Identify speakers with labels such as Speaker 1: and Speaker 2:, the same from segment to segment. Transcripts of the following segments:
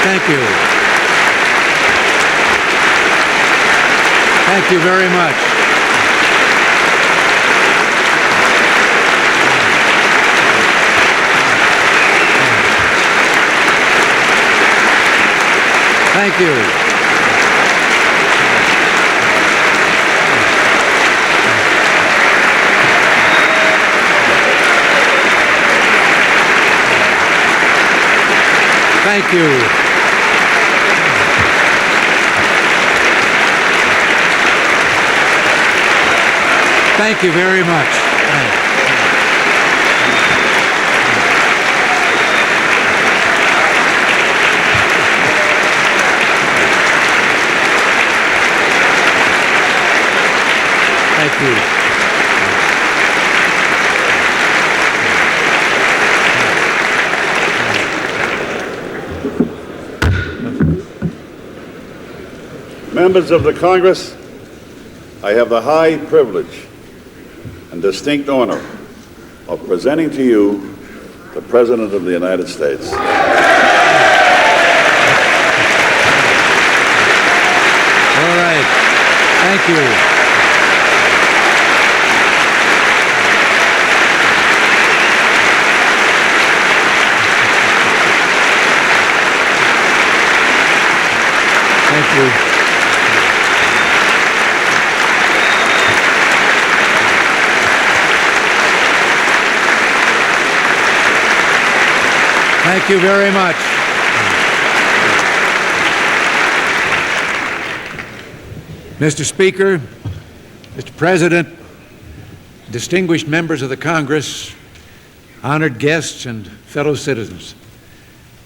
Speaker 1: Thank you. Thank you very much. Thank you. Thank you. Thank you very much. Thank you.
Speaker 2: Members of the Congress, I have the high privilege and distinct honor of presenting to you the President of the United States.
Speaker 1: All right. Thank you. Thank you. Thank you very much. Mr. Speaker, Mr. President, distinguished members of the Congress, honored guests, and fellow citizens,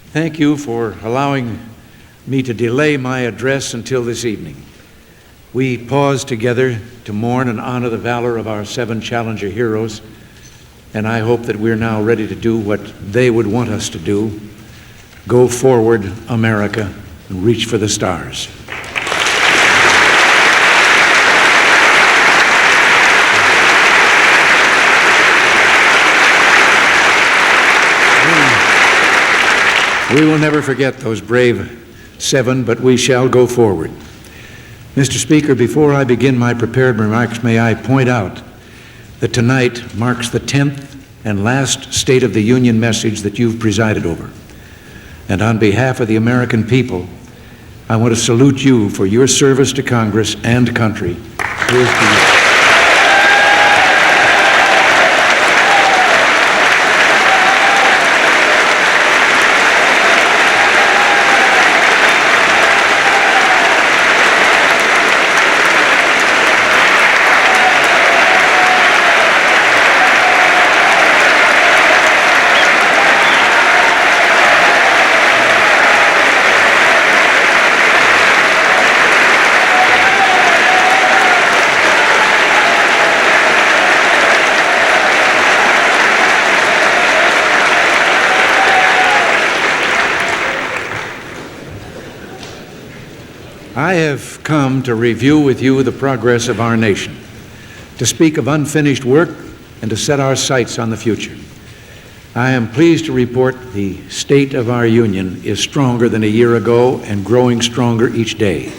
Speaker 1: thank you for allowing me to delay my address until this evening. We pause together to mourn and honor the valor of our 7 Challenger heroes, and I hope that we're now ready to do what they would want us to do: go forward, America, and reach for the stars. We will never forget those brave 7, but we shall go forward. Mr. Speaker, before I begin my prepared remarks, may I point out that tonight marks the 10th and last State of the Union message that you've presided over. And on behalf of the American people, I want to salute you for your service to Congress and country. Here's to you. I have come to review with you the progress of our nation, to speak of unfinished work, and to set our sights on the future. I am pleased to report the state of our union is stronger than a year ago and growing stronger each day.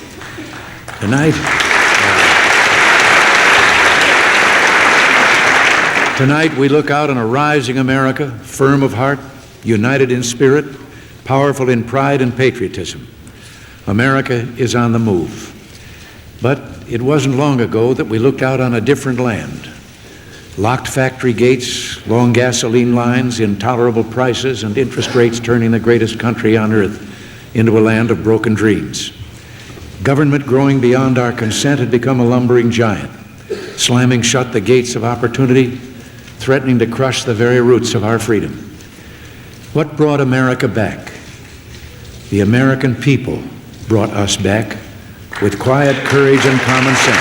Speaker 1: Tonight we look out on a rising America, firm of heart, united in spirit, powerful in pride and patriotism. America is on the move. But it wasn't long ago that we looked out on a different land. Locked factory gates, long gasoline lines, intolerable prices, and interest rates turning the greatest country on earth into a land of broken dreams. Government growing beyond our consent had become a lumbering giant, slamming shut the gates of opportunity, threatening to crush the very roots of our freedom. What brought America back? The American people brought us back with quiet courage and common sense.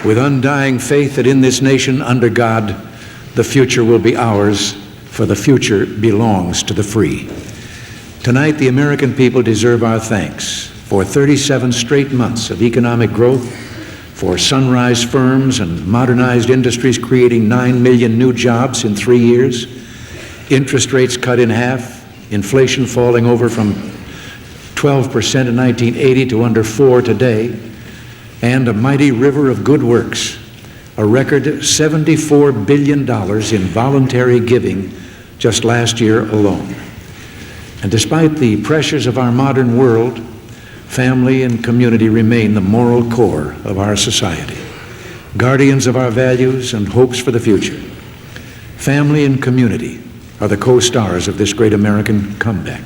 Speaker 1: With undying faith that in this nation, under God, the future will be ours, for the future belongs to the free. Tonight, the American people deserve our thanks for 37 straight months of economic growth, for sunrise firms and modernized industries creating 9 million new jobs in 3 years, interest rates cut in half, inflation falling over from 12% in 1980 to under 4% today, and a mighty river of good works, a record $74 billion in voluntary giving just last year alone. And despite the pressures of our modern world, family and community remain the moral core of our society, guardians of our values and hopes for the future. Family and community are the co-stars of this great American comeback.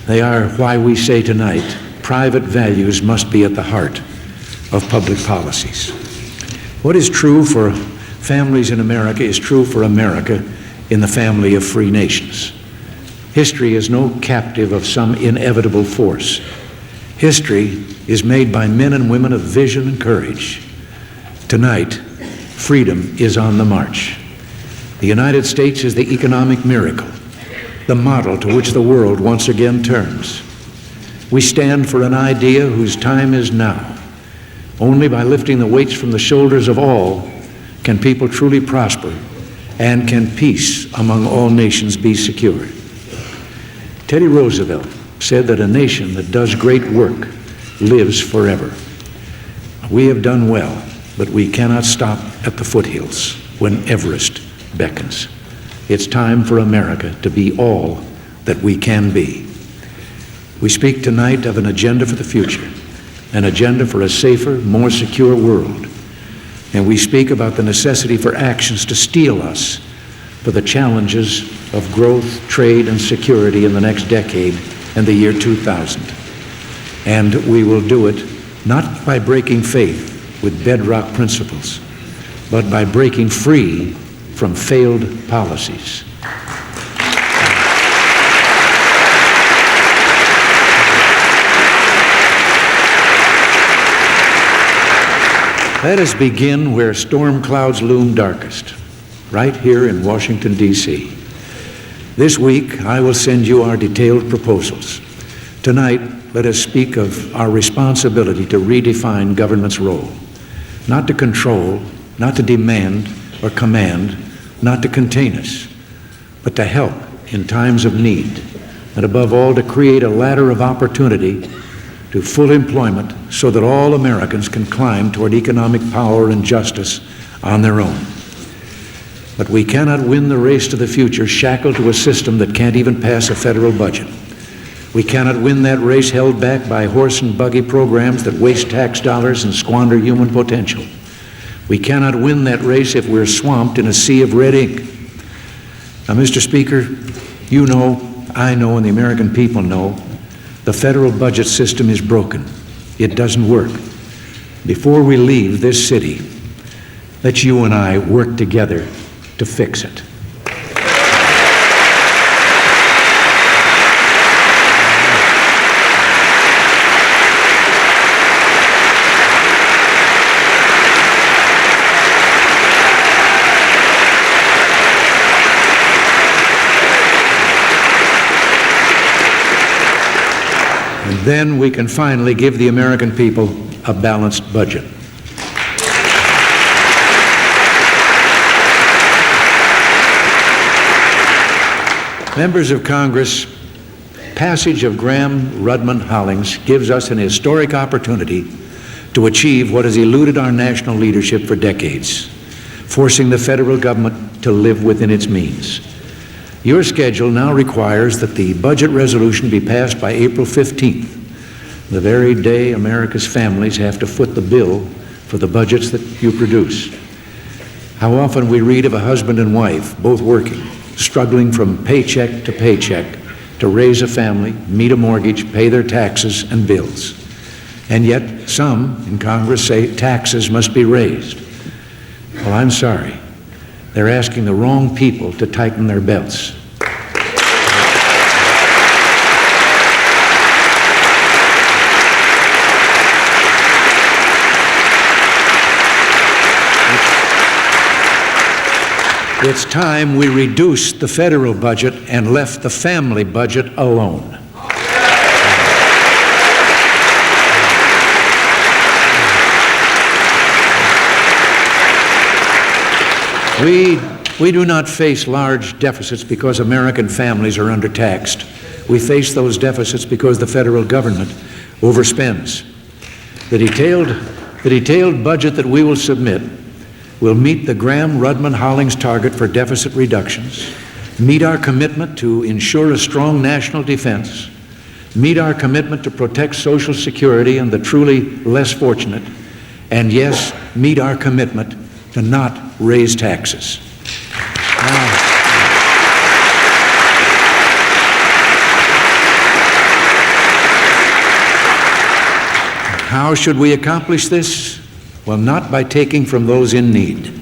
Speaker 1: They are why we say tonight, private values must be at the heart of public policies. What is true for families in America is true for America in the family of free nations. History is no captive of some inevitable force. History is made by men and women of vision and courage. Tonight, freedom is on the march. The United States is the economic miracle, the model to which the world once again turns. We stand for an idea whose time is now. Only by lifting the weights from the shoulders of all can people truly prosper, and can peace among all nations be secured. Teddy Roosevelt said that a nation that does great work lives forever. We have done well, but we cannot stop at the foothills when Everest beckons. It's time for America to be all that we can be. We speak tonight of an agenda for the future, an agenda for a safer, more secure world. And we speak about the necessity for actions to steel us for the challenges of growth, trade, and security in the next decade and the year 2000. And we will do it not by breaking faith with bedrock principles, but by breaking free from failed policies. Let us begin where storm clouds loom darkest, right here in Washington, D.C. This week, I will send you our detailed proposals. Tonight, let us speak of our responsibility to redefine government's role, not to control, not to demand or command, not to contain us, but to help in times of need, and above all, to create a ladder of opportunity to full employment so that all Americans can climb toward economic power and justice on their own. But we cannot win the race to the future shackled to a system that can't even pass a federal budget. We cannot win that race held back by horse and buggy programs that waste tax dollars and squander human potential. We cannot win that race if we're swamped in a sea of red ink. Now, Mr. Speaker, you know, I know, and the American people know, the federal budget system is broken. It doesn't work. Before we leave this city, let's you and I work together to fix it. And then we can finally give the American people a balanced budget. Members of Congress, passage of Graham-Rudman-Hollings gives us an historic opportunity to achieve what has eluded our national leadership for decades, forcing the federal government to live within its means. Your schedule now requires that the budget resolution be passed by April 15th, the very day America's families have to foot the bill for the budgets that you produce. How often we read of a husband and wife, both working, struggling from paycheck to raise a family, meet a mortgage, pay their taxes and bills. And yet some in Congress say taxes must be raised. Well, I'm sorry. They're asking the wrong people to tighten their belts. It's time we reduced the federal budget and left the family budget alone. We do not face large deficits because American families are undertaxed. We face those deficits because the federal government overspends. The detailed budget that we will submit will meet the Graham-Rudman-Hollings target for deficit reductions, meet our commitment to ensure a strong national defense, meet our commitment to protect Social Security and the truly less fortunate, and yes, meet our commitment to not raise taxes. How should we accomplish this? Well, not by taking from those in need.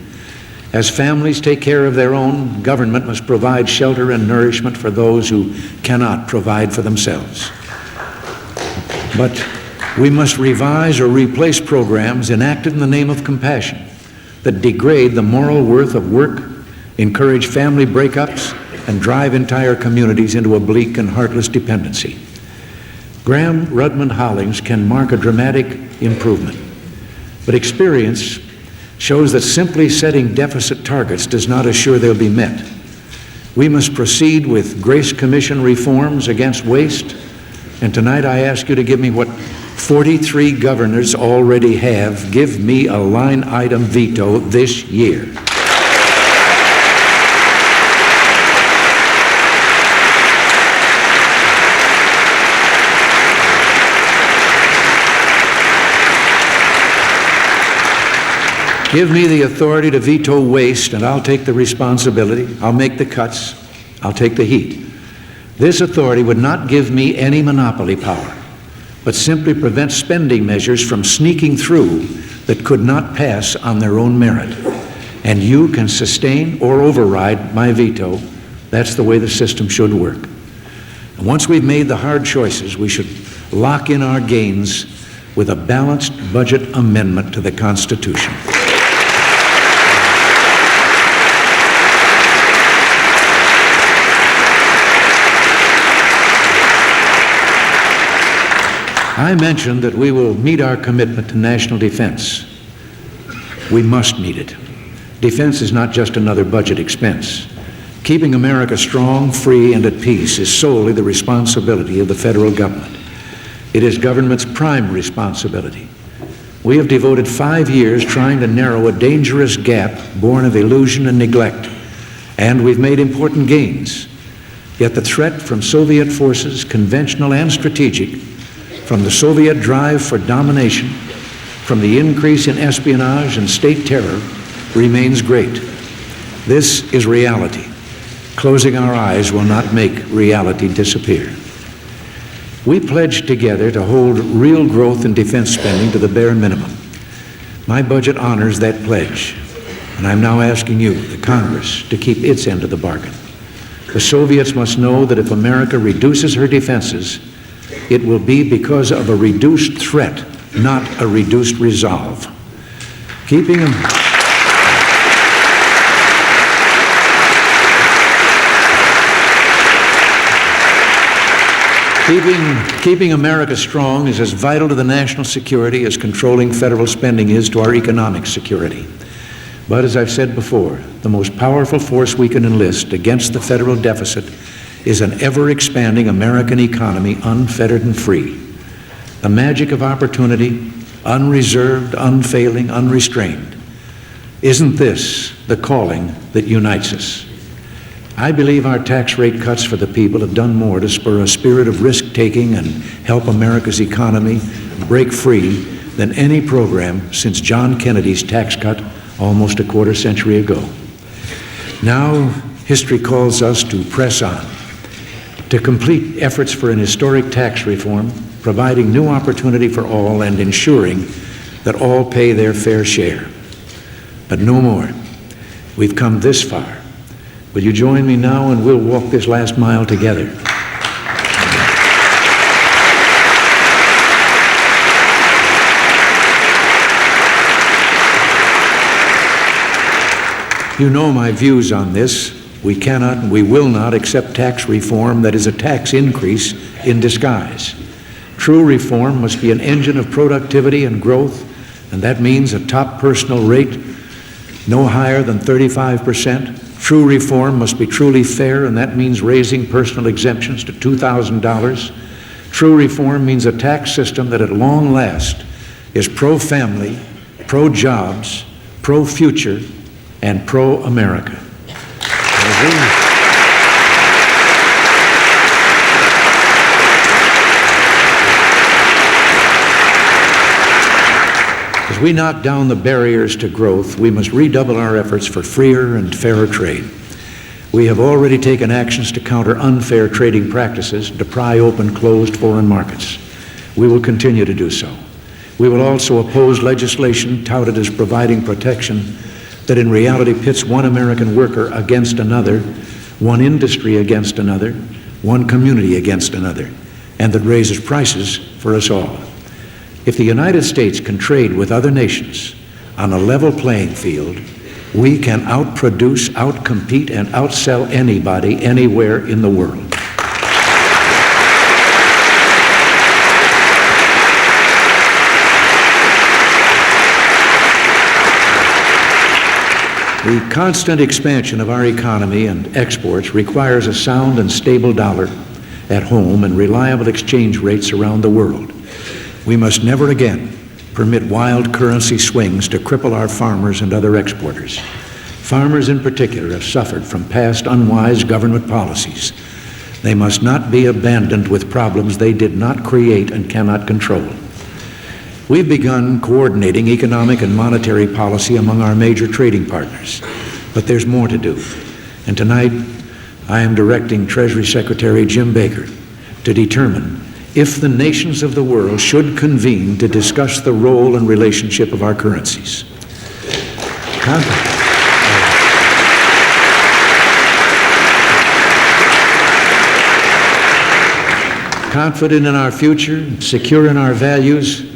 Speaker 1: As families take care of their own, government must provide shelter and nourishment for those who cannot provide for themselves. But we must revise or replace programs enacted in the name of compassion that degrade the moral worth of work, encourage family breakups, and drive entire communities into a bleak and heartless dependency. Graham-Rudman-Hollings can mark a dramatic improvement, but experience shows that simply setting deficit targets does not assure they'll be met. We must proceed with Grace Commission reforms against waste, and tonight I ask you to give me what 43 governors already have. Give me a line item veto this year. Give me the authority to veto waste, and I'll take the responsibility. I'll make the cuts. I'll take the heat. This authority would not give me any monopoly power, but simply prevent spending measures from sneaking through that could not pass on their own merit. And you can sustain or override my veto. That's the way the system should work. And once we've made the hard choices, we should lock in our gains with a balanced budget amendment to the Constitution. I mentioned that we will meet our commitment to national defense. We must meet it. Defense is not just another budget expense. Keeping America strong, free, and at peace is solely the responsibility of the federal government. It is government's prime responsibility. We have devoted 5 years trying to narrow a dangerous gap born of illusion and neglect, and we've made important gains. Yet the threat from Soviet forces, conventional and strategic, from the Soviet drive for domination, from the increase in espionage and state terror, remains great. This is reality. Closing our eyes will not make reality disappear. We pledged together to hold real growth in defense spending to the bare minimum. My budget honors that pledge, and I'm now asking you, the Congress, to keep its end of the bargain. The Soviets must know that if America reduces her defenses, it will be because of a reduced threat, not a reduced resolve. Keeping America strong is as vital to the national security as controlling federal spending is to our economic security. But as I've said before, the most powerful force we can enlist against the federal deficit is an ever-expanding American economy, unfettered and free. The magic of opportunity, unreserved, unfailing, unrestrained. Isn't this the calling that unites us? I believe our tax rate cuts for the people have done more to spur a spirit of risk-taking and help America's economy break free than any program since John Kennedy's tax cut almost a quarter century ago. Now, history calls us to press on, to complete efforts for an historic tax reform, providing new opportunity for all and ensuring that all pay their fair share. But no more. We've come this far. Will you join me now and we'll walk this last mile together? You know my views on this. We cannot and we will not accept tax reform that is a tax increase in disguise. True reform must be an engine of productivity and growth, and that means a top personal rate no higher than 35%. True reform must be truly fair, and that means raising personal exemptions to $2,000. True reform means a tax system that at long last is pro-family, pro-jobs, pro-future, and pro-America. As we knock down the barriers to growth, we must redouble our efforts for freer and fairer trade. We have already taken actions to counter unfair trading practices, to pry open closed foreign markets. We will continue to do so. We will also oppose legislation touted as providing protection that in reality pits one American worker against another, one industry against another, one community against another, and that raises prices for us all. If the United States can trade with other nations on a level playing field, we can outproduce, outcompete, and outsell anybody anywhere in the world. The constant expansion of our economy and exports requires a sound and stable dollar at home and reliable exchange rates around the world. We must never again permit wild currency swings to cripple our farmers and other exporters. Farmers in particular have suffered from past unwise government policies. They must not be abandoned with problems they did not create and cannot control. We've begun coordinating economic and monetary policy among our major trading partners, but there's more to do. And tonight, I am directing Treasury Secretary Jim Baker to determine if the nations of the world should convene to discuss the role and relationship of our currencies. Confident in our future, secure in our values,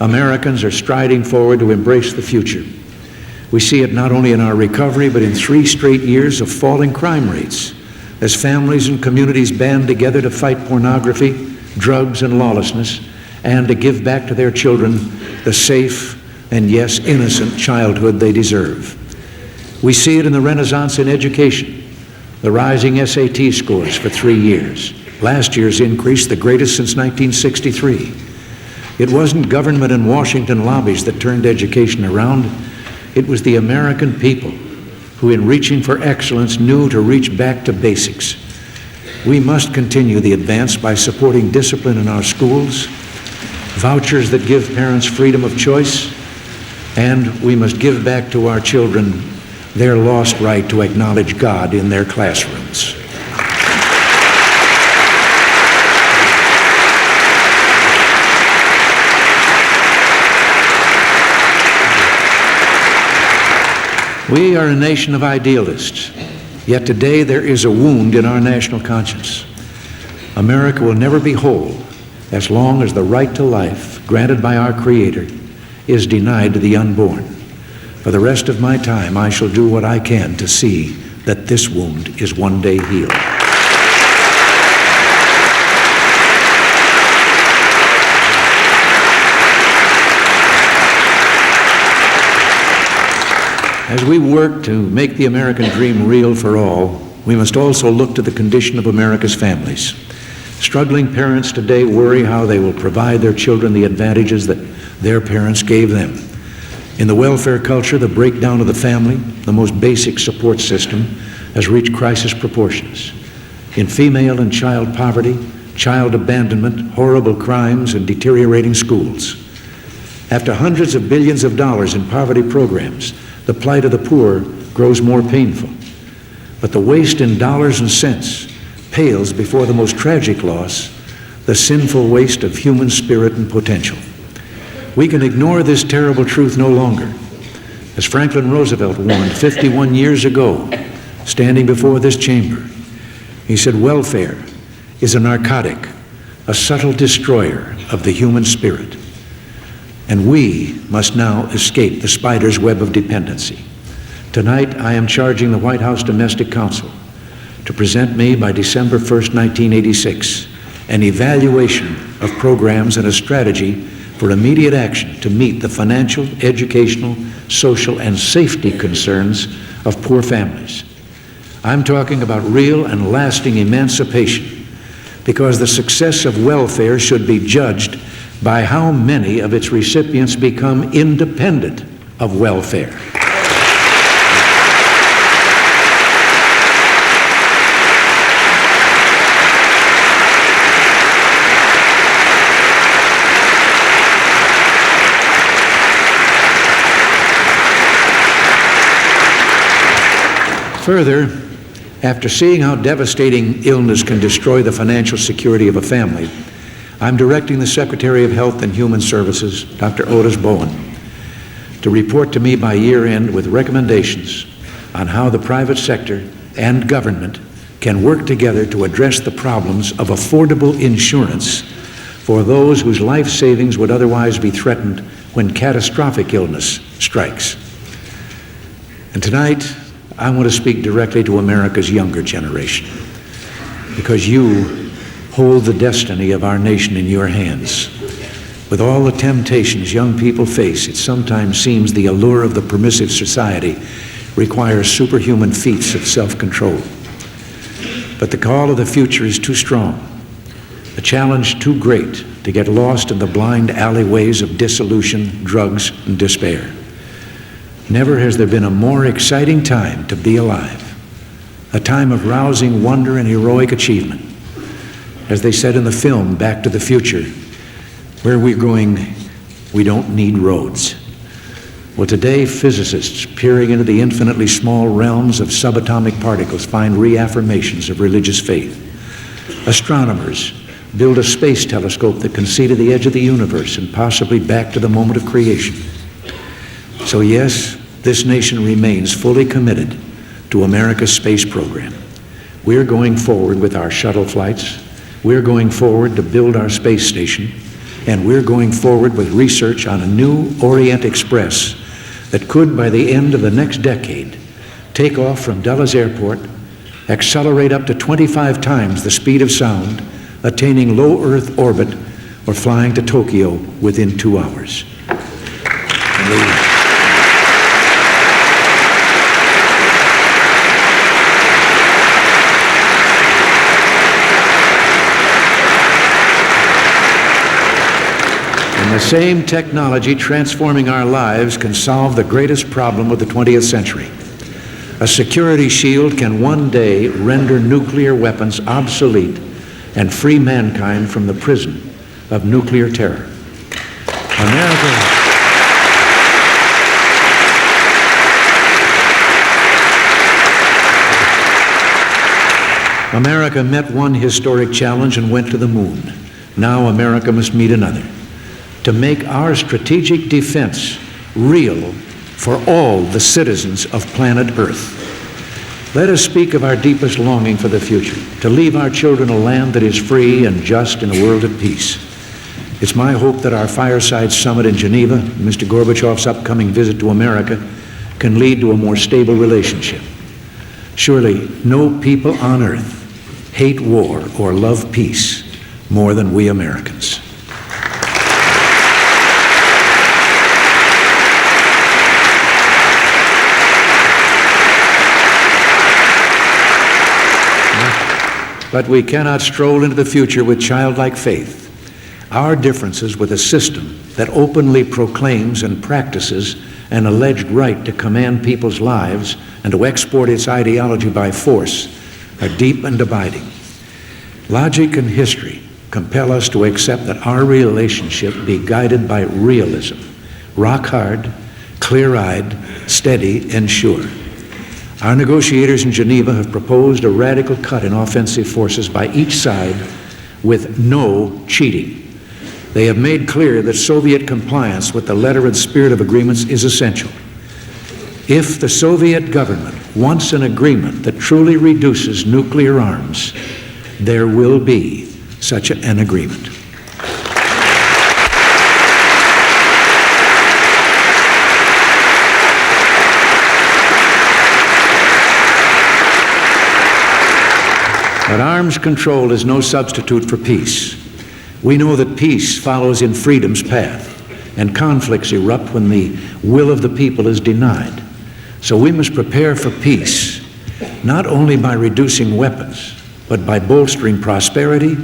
Speaker 1: Americans are striding forward to embrace the future. We see it not only in our recovery, but in 3 straight years of falling crime rates, as families and communities band together to fight pornography, drugs, and lawlessness, and to give back to their children the safe and, yes, innocent childhood they deserve. We see it in the renaissance in education, the rising SAT scores for 3 years. Last year's increase, the greatest since 1963. It wasn't government and Washington lobbies that turned education around. It was the American people who, in reaching for excellence, knew to reach back to basics. We must continue the advance by supporting discipline in our schools, vouchers that give parents freedom of choice, and we must give back to our children their lost right to acknowledge God in their classrooms. We are a nation of idealists. Yet today there is a wound in our national conscience. America will never be whole as long as the right to life granted by our Creator is denied to the unborn. For the rest of my time, I shall do what I can to see that this wound is one day healed. As we work to make the American dream real for all, we must also look to the condition of America's families. Struggling parents today worry how they will provide their children the advantages that their parents gave them. In the welfare culture, the breakdown of the family, the most basic support system, has reached crisis proportions. In female and child poverty, child abandonment, horrible crimes, and deteriorating schools. After hundreds of billions of dollars in poverty programs, the plight of the poor grows more painful. But the waste in dollars and cents pales before the most tragic loss, the sinful waste of human spirit and potential. We can ignore this terrible truth no longer. As Franklin Roosevelt warned 51 years ago, standing before this chamber, he said, "Welfare is a narcotic, a subtle destroyer of the human spirit." And we must now escape the spider's web of dependency. Tonight, I am charging the White House Domestic Council to present me by December 1st, 1986, an evaluation of programs and a strategy for immediate action to meet the financial, educational, social, and safety concerns of poor families. I'm talking about real and lasting emancipation, because the success of welfare should be judged by how many of its recipients become independent of welfare. Further, after seeing how devastating illness can destroy the financial security of a family, I'm directing the Secretary of Health and Human Services, Dr. Otis Bowen, to report to me by year end with recommendations on how the private sector and government can work together to address the problems of affordable insurance for those whose life savings would otherwise be threatened when catastrophic illness strikes. And tonight, I want to speak directly to America's younger generation, because you hold the destiny of our nation in your hands. With all the temptations young people face, it sometimes seems the allure of the permissive society requires superhuman feats of self-control. But the call of the future is too strong, the challenge too great to get lost in the blind alleyways of dissolution, drugs, and despair. Never has there been a more exciting time to be alive, a time of rousing wonder and heroic achievement. As they said in the film Back to the Future, where we're going, we don't need roads. Well, today, physicists peering into the infinitely small realms of subatomic particles find reaffirmations of religious faith. Astronomers build a space telescope that can see to the edge of the universe and possibly back to the moment of creation. So yes, this nation remains fully committed to America's space program. We're going forward with our shuttle flights. We're going forward to build our space station. And we're going forward with research on a new Orient Express that could, by the end of the next decade, take off from Dulles Airport, accelerate up to 25 times the speed of sound, attaining low Earth orbit, or flying to Tokyo within 2 hours. And the same technology transforming our lives can solve the greatest problem of the 20th century. A security shield can one day render nuclear weapons obsolete and free mankind from the prison of nuclear terror. America met one historic challenge and went to the moon. Now America must meet another, to make our strategic defense real for all the citizens of planet Earth. Let us speak of our deepest longing for the future, to leave our children a land that is free and just in a world at peace. It's my hope that our fireside summit in Geneva, Mr. Gorbachev's upcoming visit to America, can lead to a more stable relationship. Surely no people on earth hate war or love peace more than we Americans. But we cannot stroll into the future with childlike faith. Our differences with a system that openly proclaims and practices an alleged right to command people's lives and to export its ideology by force are deep and abiding. Logic and history compel us to accept that our relationship be guided by realism, rock hard, clear-eyed, steady, and sure. Our negotiators in Geneva have proposed a radical cut in offensive forces by each side with no cheating. They have made clear that Soviet compliance with the letter and spirit of agreements is essential. If the Soviet government wants an agreement that truly reduces nuclear arms, there will be such an agreement. But arms control is no substitute for peace. We know that peace follows in freedom's path. and conflicts erupt when the will of the people is denied. So we must prepare for peace, not only by reducing weapons, but by bolstering prosperity,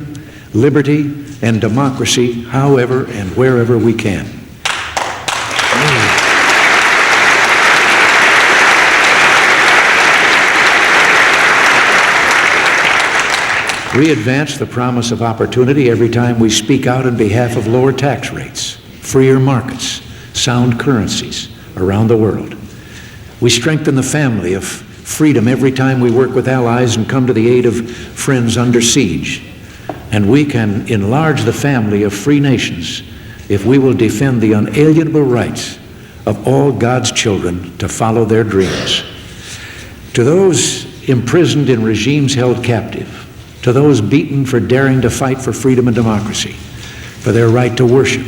Speaker 1: liberty, and democracy however and wherever we can. We advance the promise of opportunity every time we speak out in behalf of lower tax rates, freer markets, sound currencies around the world. We strengthen the family of freedom every time we work with allies and come to the aid of friends under siege. And we can enlarge the family of free nations if we will defend the unalienable rights of all God's children to follow their dreams. To those imprisoned in regimes held captive, to those beaten for daring to fight for freedom and democracy, for their right to worship,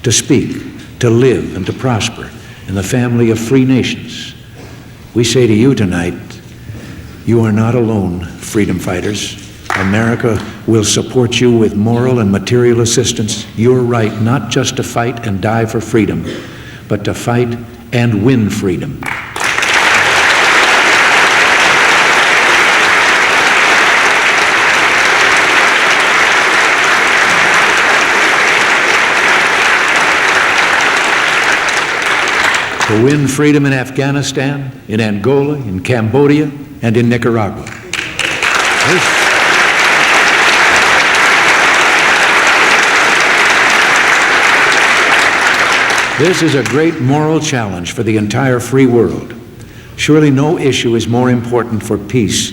Speaker 1: to speak, to live, and to prosper in the family of free nations, we say to you tonight, you are not alone, freedom fighters. America will support you with moral and material assistance. Your right not just to fight and die for freedom, but to fight and win freedom. To win freedom in Afghanistan, in Angola, in Cambodia, and in Nicaragua. This is a great moral challenge for the entire free world. Surely no issue is more important for peace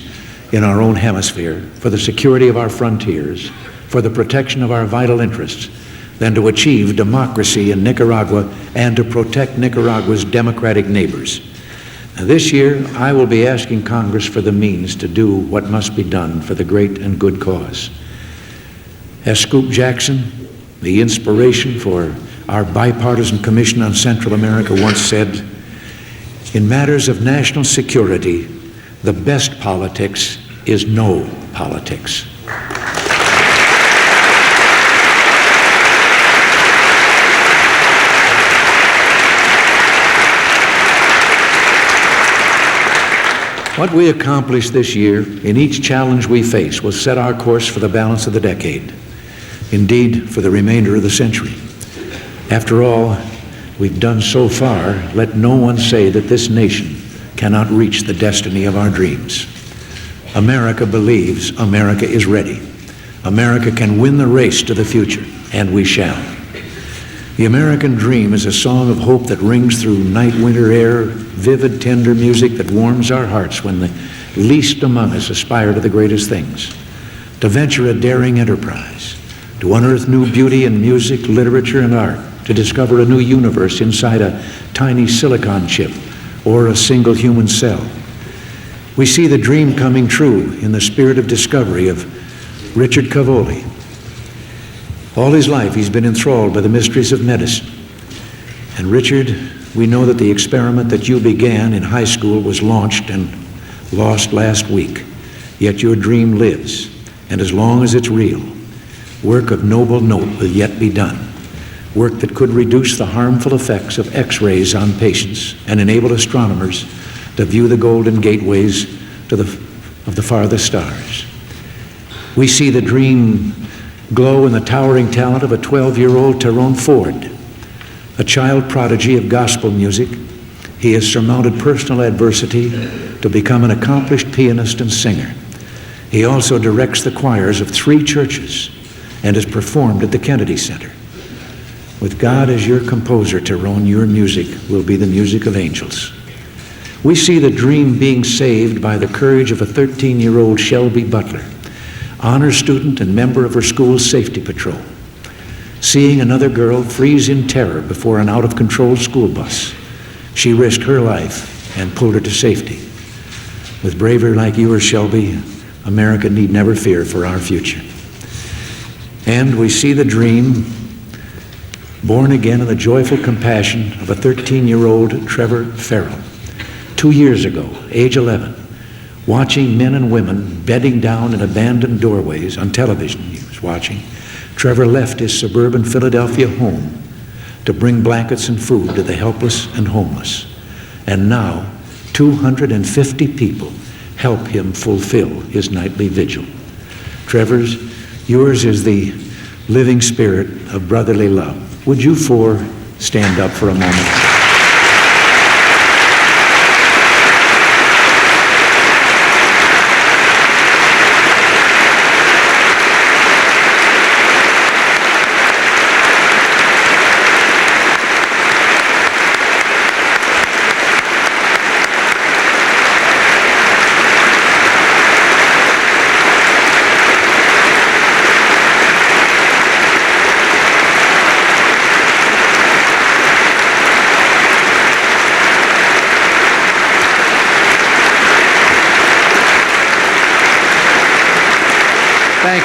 Speaker 1: in our own hemisphere, for the security of our frontiers, for the protection of our vital interests, than to achieve democracy in Nicaragua and to protect Nicaragua's democratic neighbors. Now, this year, I will be asking Congress for the means to do what must be done for the great and good cause. As Scoop Jackson, the inspiration for our bipartisan Commission on Central America, once said, in matters of national security, the best politics is no politics. What we accomplish this year in each challenge we face will set our course for the balance of the decade, indeed for the remainder of the century. After all we've done so far, let no one say that this nation cannot reach the destiny of our dreams. America believes America is ready. America can win the race to the future, and we shall. The American dream is a song of hope that rings through night winter air, vivid, tender music that warms our hearts when the least among us aspire to the greatest things, to venture a daring enterprise, to unearth new beauty in music, literature, and art, to discover a new universe inside a tiny silicon chip or a single human cell. We see the dream coming true in the spirit of discovery of Richard Cavoli. All his life he's been enthralled by the mysteries of medicine. And Richard, we know that the experiment that you began in high school was launched and lost last week. Yet your dream lives, and as long as it's real, work of noble note will yet be done. Work that could reduce the harmful effects of X-rays on patients and enable astronomers to view the golden gateways of the farthest stars. We see the dream glow in the towering talent of a 12-year-old Tyrone Ford, a child prodigy of gospel music. He has surmounted personal adversity to become an accomplished pianist and singer. He also directs the choirs of 3 churches and has performed at the Kennedy Center. With God as your composer, Tyrone, your music will be the music of angels. We see the dream being saved by the courage of a 13-year-old Shelby Butler, honor student and member of her school's safety patrol, seeing another girl freeze in terror before an out-of-control school bus. She risked her life and pulled her to safety. With bravery like yours, Shelby, America need never fear for our future. And we see the dream born again in the joyful compassion of a 13-year-old Trevor Farrell. 2 years ago, age 11, watching men and women bedding down in abandoned doorways on television he was watching, Trevor left his suburban Philadelphia home to bring blankets and food to the helpless and homeless. And now, 250 people help him fulfill his nightly vigil. Trevor's, yours is the living spirit of brotherly love. Would you four stand up for a moment?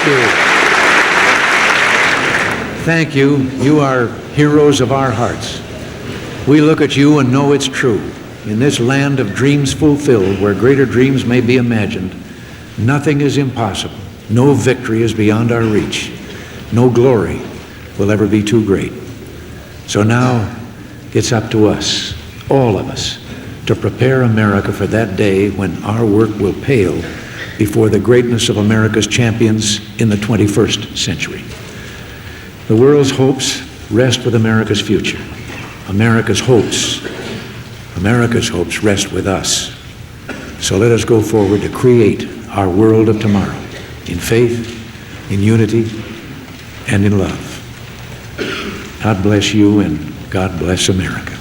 Speaker 1: Thank you. Thank you. You are heroes of our hearts. We look at you and know it's true. In this land of dreams fulfilled, where greater dreams may be imagined, nothing is impossible. No victory is beyond our reach. No glory will ever be too great. So now it's up to us, all of us, to prepare America for that day when our work will pale before the greatness of America's champions in the 21st century. The world's hopes rest with America's future. America's hopes rest with us. So let us go forward to create our world of tomorrow in faith, in unity, and in love. God bless you, and God bless America.